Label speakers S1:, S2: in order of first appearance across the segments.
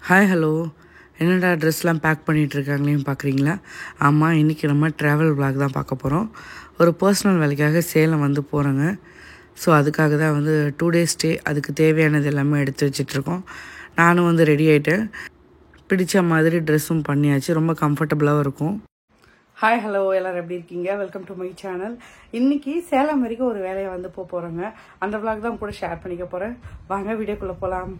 S1: Hi hello. என்னடா ட்ரெஸ்லாம் back பண்ணிகிட்ருக்காங்களேன்னு பார்க்குறீங்களா? ஆமாம், இன்றைக்கி நம்ம ட்ராவல் vlog தான் பார்க்க போகிறோம். ஒரு பர்சனல் வேலைக்காக சேலம் வந்து போகிறோங்க. ஸோ அதுக்காக தான் வந்து 2 days ஸ்டே, அதுக்கு தேவையானது எல்லாமே எடுத்து வச்சிட்ருக்கோம். நானும் வந்து ரெடி ஆகிட்டேன். பிடிச்ச மாதிரி ட்ரெஸ்ஸும் பண்ணியாச்சு. ரொம்ப கம்ஃபர்டபுளாகவும் இருக்கும். ஹாய் ஹலோ, எல்லோரும் எப்படி இருக்கீங்க? Welcome to my channel. இன்றைக்கி சேலம் வரைக்கும் ஒரு வேலையை வந்து போகிறோங்க. அந்த vlog தான் கூட ஷேர் பண்ணிக்க போகிறேன். வாங்க வீடியோக்குள்ளே போகலாம்.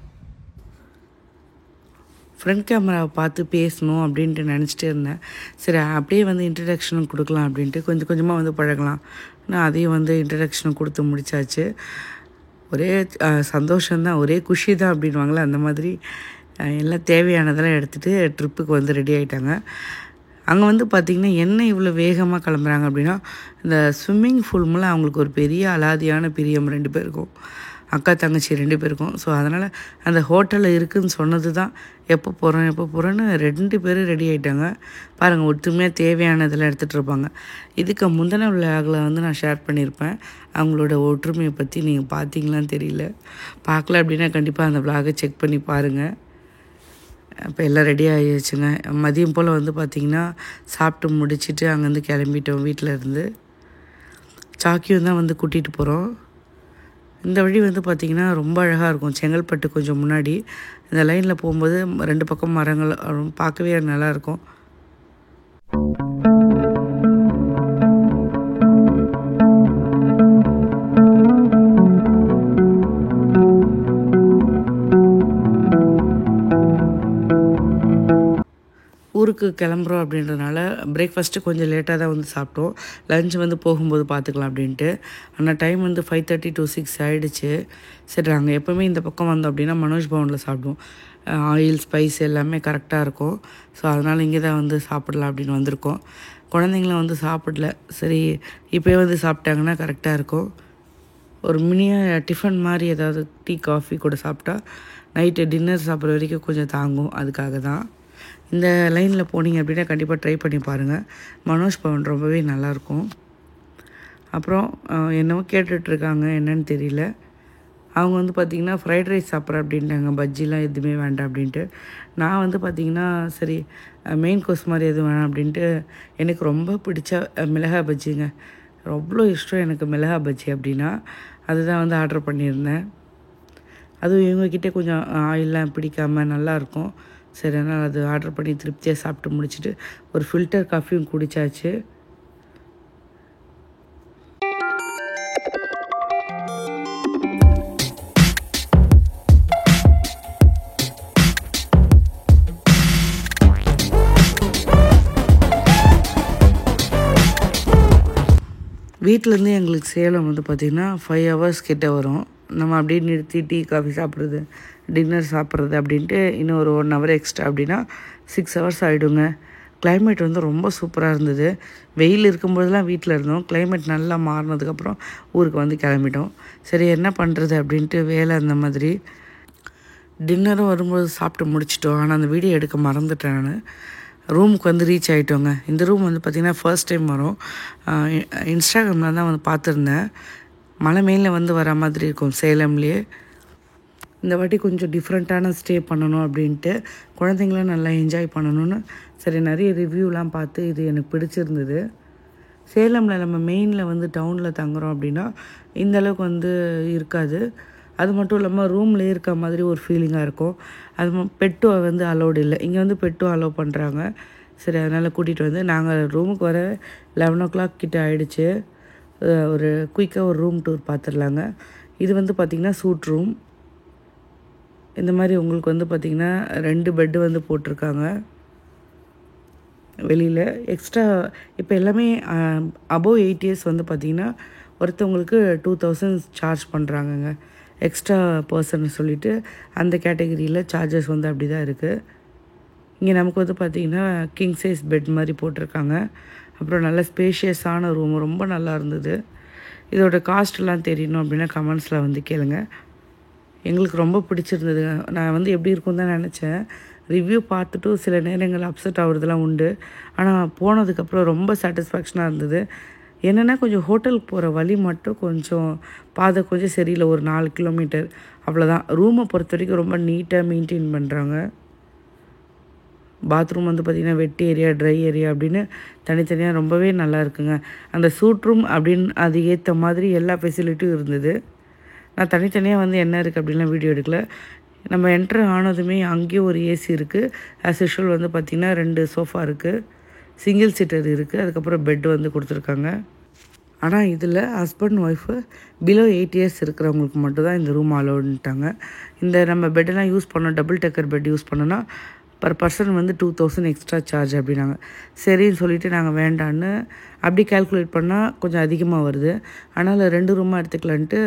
S1: ஃப்ரண்ட் கேமராவை பார்த்து பேசணும் அப்படின்ட்டு நினச்சிட்டே இருந்தேன். சரி, அப்படியே வந்து இன்ட்ரடக்ஷனும் கொடுக்கலாம் அப்படின்ட்டு கொஞ்சம் கொஞ்சமாக வந்து பழகலாம். நான் அதையும் வந்து இன்ட்ரடக்ஷனும் கொடுத்து முடித்தாச்சு. ஒரே சந்தோஷம்தான், ஒரே குஷி தான் அப்படின்வாங்களே, அந்த மாதிரி எல்லாம் தேவையானதெல்லாம் எடுத்துகிட்டு ட்ரிப்புக்கு வந்து ரெடி ஆகிட்டாங்க. அங்கே வந்து பார்த்திங்கன்னா என்ன இவ்வளோ வேகமாக கிளம்புறாங்க அப்படின்னா, இந்த ஸ்விம்மிங் பூல் மேலே அவங்களுக்கு ஒரு பெரிய அலாதியான பிரியம் 2 பேருக்கும், அக்கா தங்கச்சி 2 பேருக்கும். ஸோ அதனால் அந்த ஹோட்டலில் இருக்குதுன்னு சொன்னது தான் எப்போ போகிறோன்னு 2 பேரும் ரெடி ஆகிட்டாங்க. பாருங்கள், ஒற்றுமையாக தேவையானதெல்லாம் எடுத்துகிட்டு இருப்பாங்க. இதுக்கு முந்தின விழாவில் வந்து நான் ஷேர் பண்ணியிருப்பேன். அவங்களோட ஒற்றுமையை பற்றி நீங்கள் பார்த்தீங்களான்னு தெரியல. பார்க்கல அப்படின்னா கண்டிப்பாக அந்த விழாவை செக் பண்ணி பாருங்கள். இப்போ எல்லாம் ரெடி ஆகிடுச்சுங்க. மதியம் போல் வந்து பார்த்திங்கன்னா சாப்பிட்டு முடிச்சுட்டு அங்கேருந்து கிளம்பிட்டோம். வீட்டில் இருந்து சாக்கியும் தான் வந்து கூட்டிகிட்டு போகிறோம். இந்த வழி வந்து பார்த்திங்கன்னா ரொம்ப அழகாக இருக்கும். செங்கல்பட்டு கொஞ்சம் முன்னாடி இந்த லைனில் போகும்போது 2 பக்கம் மரங்கள் பார்க்கவே நல்லாயிருக்கும். ஊருக்கு கிளம்புறோம் அப்படின்றதுனால பிரேக்ஃபாஸ்ட்டு கொஞ்சம் லேட்டாக தான் வந்து சாப்பிட்டோம். லஞ்ச் வந்து போகும்போது பார்த்துக்கலாம் அப்படின்ட்டு. ஆனால் டைம் வந்து 5:30 to 6 ஆகிடுச்சு. சரி, நாங்கள் எப்போவுமே இந்த பக்கம் வந்தோம் அப்படின்னா மனோஜ் பவனில் சாப்பிடுவோம். ஆயில் ஸ்பைஸ் எல்லாமே கரெக்டாக இருக்கும். ஸோ அதனால் இங்கே தான் வந்து சாப்பிடலாம் அப்படின்னு வந்திருக்கோம். குழந்தைங்களும் வந்து சாப்பிடல. சரி, இப்போயே வந்து சாப்பிட்டாங்கன்னா கரெக்டாக இருக்கும். ஒரு மினியாக டிஃபன் மாதிரி ஏதாவது டீ காஃபி கூட சாப்பிட்டா நைட்டு டின்னர் சாப்பிட்ற வரைக்கும் கொஞ்சம் தாங்கும். அதுக்காக தான் இந்த லைனில் போனீங்க அப்படின்னா கண்டிப்பாக ட்ரை பண்ணி பாருங்கள். மனோஜ் பவன் ரொம்பவே நல்லாயிருக்கும். அப்புறம் என்னவோ கேட்டுட்ருக்காங்க, என்னன்னு தெரியல. அவங்க வந்து பார்த்திங்கன்னா ஃப்ரைட் ரைஸ் சாப்பிட்றேன் அப்படின்ட்டாங்க. பஜ்ஜிலாம் எதுவுமே வேண்டாம் அப்படின்ட்டு. நான் வந்து பார்த்திங்கன்னா சரி, மெயின் கோர்ஸ் மாதிரி எதுவும் வேணாம் அப்படின்ட்டு எனக்கு ரொம்ப பிடிச்ச மிளகாய் பஜ்ஜிங்க. அவ்வளோ இஷ்டம் எனக்கு மிளகாய் பஜ்ஜி அப்படின்னா. அதுதான் வந்து ஆர்டர் பண்ணியிருந்தேன். அதுவும் இவங்கக்கிட்டே கொஞ்சம் ஆயிலெலாம் பிடிக்காமல் நல்லாயிருக்கும். சரி, அதனால் அது ஆர்டர் பண்ணி திருப்தியாக சாப்பிட்டு முடிச்சுட்டு ஒரு ஃபில்டர் காஃபியும் குடித்தாச்சு. வீட்டிலேருந்து எங்களுக்கு சேலம் வந்து பார்த்திங்கன்னா 5 hours கிட்டே வரும். நம்ம அப்படியே நிறுத்தி டீ காஃபி சாப்பிட்றது, டின்னர் சாப்பிட்றது அப்படின்ட்டு இன்னும் ஒரு 1 hour எக்ஸ்ட்ரா அப்படின்னா 6 hours ஆகிடுங்க. கிளைமேட் வந்து ரொம்ப சூப்பராக இருந்தது. வெயில் இருக்கும்போதெல்லாம் வீட்டில் இருந்தோம். கிளைமேட் நல்லா மாறினதுக்கப்புறம் ஊருக்கு வந்து கிளம்பிட்டோம். சரி, என்ன பண்ணுறது அப்படின்ட்டு வேலை அந்த மாதிரி. டின்னரும் வரும்போது சாப்பிட்டு முடிச்சிட்டோம். ஆனால் அந்த வீடியோ எடுக்க மறந்துட்டேன் நான். ரூமுக்கு வந்து ரீச் ஆகிட்டோங்க. இந்த ரூம் வந்து பார்த்திங்கன்னா ஃபர்ஸ்ட் டைம் வரும். இன்ஸ்டாகிராமில் தான் வந்து பார்த்துருந்தேன். மலை மேலே வந்து வர மாதிரி இருக்கும் சேலம்லேயே. இந்த வாட்டி கொஞ்சம் டிஃப்ரெண்ட்டான ஸ்டே பண்ணணும் அப்படின்ட்டு, குழந்தைங்களும் நல்லா என்ஜாய் பண்ணணும்னு சரி நிறைய ரிவ்யூலாம் பார்த்து இது எனக்கு பிடிச்சிருந்தது. சேலமில் நம்ம மெயினில் வந்து டவுனில் தங்குறோம் அப்படின்னா இந்தளவுக்கு வந்து இருக்காது. அது மட்டும் இல்லாமல் ரூம்லேயே இருக்க மாதிரி ஒரு ஃபீலிங்காக இருக்கும். அது பெட்டு வந்து அலோடு இல்லை. இங்கே வந்து பெட்டும் அலோவ் பண்ணுறாங்க. சரி, அதனால் கூட்டிகிட்டு வந்து நாங்கள் ரூமுக்கு வர 11 o'clock கிட்டே ஆகிடுச்சு. ஒரு குயிக்காக ஒரு ரூம் டூர் பார்த்துடலாங்க. இது வந்து பார்த்திங்கன்னா சூட் ரூம். இந்த மாதிரி உங்களுக்கு வந்து பார்த்திங்கன்னா 2 பெட்டு வந்து போட்டிருக்காங்க வெளியில். எக்ஸ்ட்ரா இப்போ எல்லாமே அபோவ் 8 years வந்து பார்த்திங்கன்னா ஒருத்தவங்களுக்கு 2000 சார்ஜ் பண்ணுறாங்கங்க. எக்ஸ்ட்ரா பர்சன் சொல்லிவிட்டு அந்த கேட்டகரியில் சார்ஜஸ் வந்து அப்படி தான் இருக்குது. இங்கே நமக்கு வந்து பார்த்திங்கன்னா கிங் சைஸ் பெட் மாதிரி போட்டிருக்காங்க. அப்புறம் நல்ல ஸ்பேஷியஸான ரூம், ரொம்ப நல்லா இருந்தது. இதோட காஸ்ட்லாம் தெரியணும் அப்படின்னா கமெண்ட்ஸில் வந்து கேளுங்க. எங்களுக்கு ரொம்ப பிடிச்சிருந்தது. நான் வந்து எப்படி இருக்கும் தான் நினச்சேன். ரிவ்யூ பார்த்துட்டு சில நேரங்கள் அப்செட் ஆகுறதுலாம் உண்டு. ஆனால் போனதுக்கப்புறம் ரொம்ப சாட்டிஸ்ஃபேக்ஷனாக இருந்தது. என்னென்னா கொஞ்சம் ஹோட்டலுக்கு போகிற வழி மட்டும் கொஞ்சம் பாதை கொஞ்சம் சரியில்லை. ஒரு 4 கிலோமீட்டர் அவ்வளோதான். ரூமை பொறுத்த வரைக்கும் ரொம்ப நீட்டாக மெயின்டைன் பண்ணுறாங்க. பாத்ரூம் வந்து பார்த்திங்கன்னா வெட் ஏரியா, ட்ரை ஏரியா அப்படின்னு தனித்தனியாக ரொம்பவே நல்லா இருக்குங்க. அந்த சூட் ரூம் அப்படின்னு அது ஏற்ற மாதிரி எல்லா ஃபெசிலிட்டியும் இருந்தது. நான் தனித்தனியாக வந்து என்ன இருக்குது அப்படின்லாம் வீடியோ எடுக்கல. நம்ம என்ட்ரு ஆனதுமே அங்கேயும் ஒரு ஏசி இருக்குது. ஆஸ் யூஷுவல் வந்து பார்த்திங்கன்னா 2 சோஃபா இருக்குது, சிங்கிள் சீட்டர் இருக்குது, அதுக்கப்புறம் பெட் வந்து கொடுத்துருக்காங்க. ஆனால் இதில் ஹஸ்பண்ட் ஒய்ஃபு பிலோ 8 இயர்ஸ் இருக்கிறவங்களுக்கு மட்டும்தான் இந்த ரூம் அலோடுன்ட்டாங்க. இந்த நம்ம பெட்டெல்லாம் யூஸ் பண்ணோம், டபுள் டெக்கர் பெட் யூஸ் பண்ணோன்னா பர் பர்சன் வந்து 2000 எக்ஸ்ட்ரா சார்ஜ் அப்படின்னாங்க. சரின்னு சொல்லிவிட்டு நாங்கள் வேண்டான்னு அப்படி கால்குலேட் பண்ணால் கொஞ்சம் அதிகமாக வருது. அதனால் 2 ரூமாக எடுத்துக்கலான்ட்டு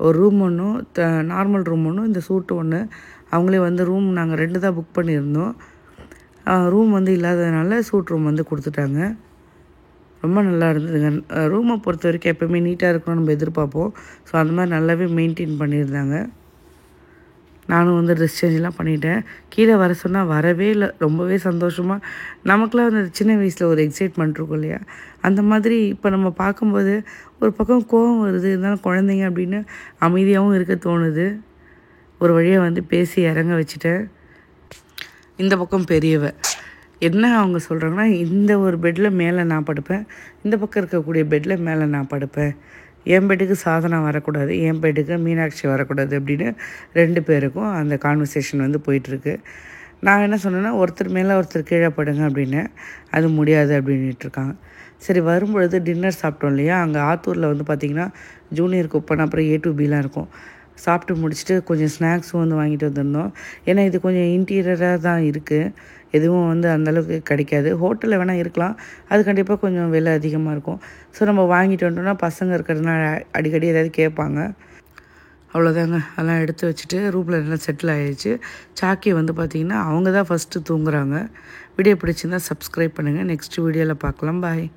S1: ஒரு ரூம் ஒன்றும் நார்மல் ரூம் ஒன்றும் இந்த சூட்டு ஒன்று அவங்களே வந்து ரூம் நாங்கள் 2 தான் புக் பண்ணியிருந்தோம். ரூம் வந்து இல்லாததுனால சூட் ரூம் வந்து கொடுத்துட்டாங்க. ரொம்ப நல்லா இருந்ததுங்க. ரூமை பொறுத்த வரைக்கும் எப்போயுமே நீட்டாக இருக்கணும்னு நம்ம எதிர்பார்ப்போம். ஸோ அந்த மாதிரி நல்லாவே மெயின்டைன் பண்ணியிருந்தாங்க. நானும் வந்து ட்ரெஸ் சேஞ்செலாம் பண்ணிட்டேன். கீழே வர சொன்னால் வரவே இல்லை. ரொம்பவே சந்தோஷமாக நமக்குலாம் வந்து சின்ன வயசில் ஒரு எக்ஸைட்மெண்ட் இருக்கும் இல்லையா, அந்த மாதிரி இப்போ நம்ம பார்க்கும்போது ஒரு பக்கம் கோவம் வருது, இருந்தாலும் குழந்தைங்க அப்படின்னு அமைதியாகவும் இருக்க தோணுது. ஒரு வழியாக வந்து பேசி இறங்க வச்சுட்டேன். இந்த பக்கம் பெரியவ என்ன அவங்க சொல்கிறாங்கன்னா, இந்த ஒரு பெட்டில் மேலே நான் படுப்பேன், இந்த பக்கம் இருக்கக்கூடிய பெட்டில் மேலே நான் படுப்பேன், என் பெட்டுக்கு சாதனா வரக்கூடாது, என் பெட்டுக்கு மீனாட்சி வரக்கூடாது அப்படின்னு 2 பேருக்கும் அந்த கான்வர்சேஷன் வந்து போயிட்டுருக்கு. நான் என்ன சொன்னேன்னா, ஒருத்தர் மேலே ஒருத்தர் கீழே படுங்க அப்படின்னு. அது முடியாது அப்படின்ட்டுருக்காங்க. சரி, வரும்பொழுது டின்னர் சாப்பிட்டோம் இல்லையா, அங்கே ஆத்தூரில் வந்து பார்த்திங்கன்னா ஜூனியர் குப்பன் அப்புறம் A to Bலாம் இருக்கும். சாப்பிட்டு முடிச்சுட்டு கொஞ்சம் ஸ்நாக்ஸும் வந்து வாங்கிட்டு வந்திருந்தோம். ஏன்னா இது கொஞ்சம் இன்டீரியராக தான் இருக்குது, எதுவும் வந்து அந்தளவுக்கு கிடைக்காது. ஹோட்டலில் வேணால் இருக்கலாம், அது கண்டிப்பாக கொஞ்சம் விலை அதிகமாக இருக்கும். ஸோ நம்ம வாங்கிட்டு வந்துட்டோம்னா பசங்க இருக்கிறதுனால அடிக்கடி ஏதாவது கேட்பாங்க. அவ்வளோதாங்க, அதெல்லாம் எடுத்து வச்சுட்டு ரூமில் நல்லா செட்டில் ஆகிடுச்சு. சாக்கி வந்து பார்த்திங்கன்னா அவங்க தான் ஃபஸ்ட்டு தூங்குறாங்க. வீடியோ பிடிச்சிருந்தால் சப்ஸ்கிரைப் பண்ணுங்கள். நெக்ஸ்ட் வீடியோவில் பார்க்கலாம். பாய்.